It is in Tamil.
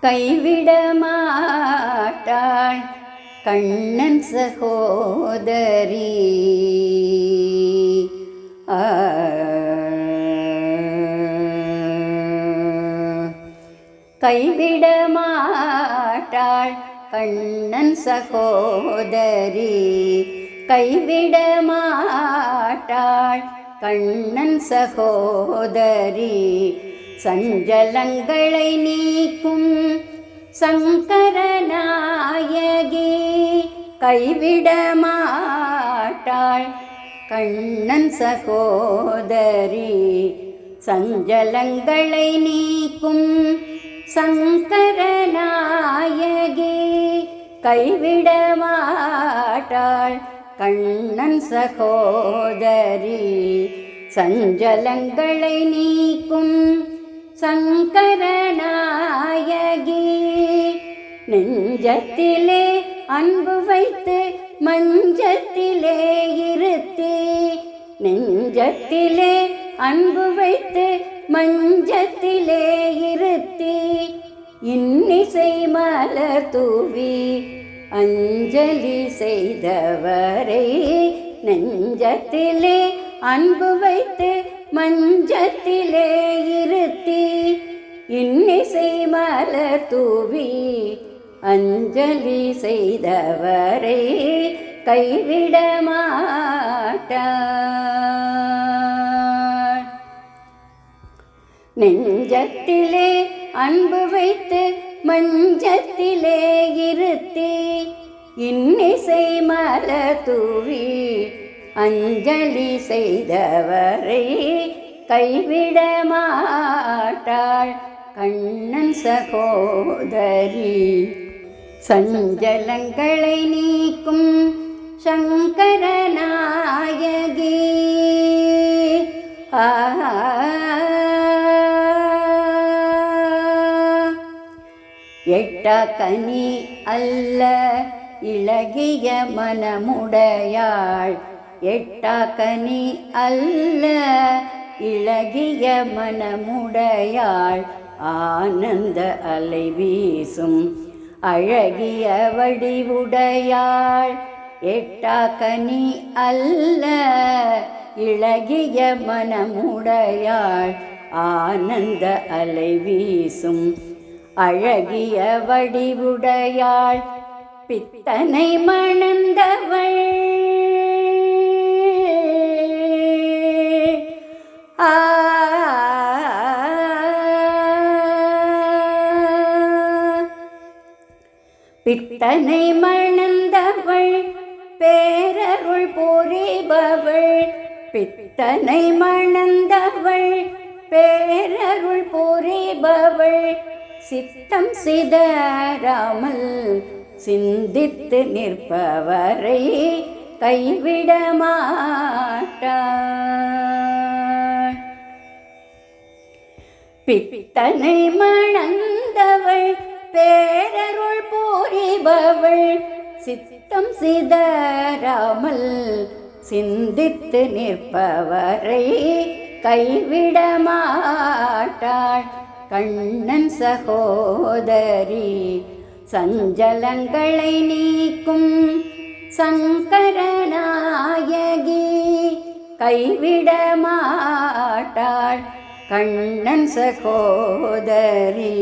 கைவிட மாட்டாள் கண்ணன் சகோதரி. கைவிட மாட்டாள் கண்ணன் சகோதரி. கைவிட மாட்டாள் கண்ணன் சகோதரி. சஞ்சலங்களை நீக்கும் சங்கரநாயகி. கைவிட மாட்டாள் கண்ணன் சகோதரி. சஞ்சலங்களை நீக்கும் சங்கரநாயகி. கைவிட மாட்டாள் கண்ணன் சகோதரி. சஞ்சலங்களை நீக்கும் சங்கரநாயகி. நெஞ்சத்திலே அன்பு வைத்து மஞ்சத்திலே இருத்தி. நெஞ்சத்திலே அன்பு வைத்து மஞ்சத்திலே இருத்தி. இன்னிசை மலர் தூவி அஞ்சலி செய்தவரை. நெஞ்சத்திலே அன்பு வைத்து மஞ்சத்திலே இருத்தி. இன்னிசை மலர் தூவி அஞ்சலி செய்தவரை கைவிட மாட்டாள். நெஞ்சத்திலே அன்பு வைத்து மஞ்சத்திலே இருத்தி. இன்னிசை மலர் தூவி அஞ்சலி செய்தவரை கைவிட மாட்டாள் கண்ணன் சகோதரி. சஞ்சலங்களை நீக்கும் சங்கரநாயகி. எட்ட கனி அல்ல இளகிய மனமுடையாள். எட்ட கனி அல்ல இளகிய மனமுடையாள். ஆனந்த அலை வீசும் அழகிய வடிவுடையாள். எட்டா கனி அல்ல இளகிய மனமுடையாள். ஆனந்த அலை வீசும் அழகிய வடிவுடையாள். பித்தனை மணந்தவள் பித்தனை மணந்தவள் பேரருள் புரிபவள். பித்தனை மணந்தவள் பேரருள் புரிபவள். சித்தம் சிதறாமல் சிந்தித்து நிற்பவரை கைவிட மாட்டாள். பித்தனை மணந்தவள் பேரருள் புரிபவள். சித்தம் சிதறாமல் சிந்தித்து நிற்பவரை கைவிட மாட்டாள் கண்ணன் சகோதரி. சஞ்சலங்களை நீக்கும் சங்கரநாயகி. கைவிட மாட்டாள் கண்ணன் சகோதரி.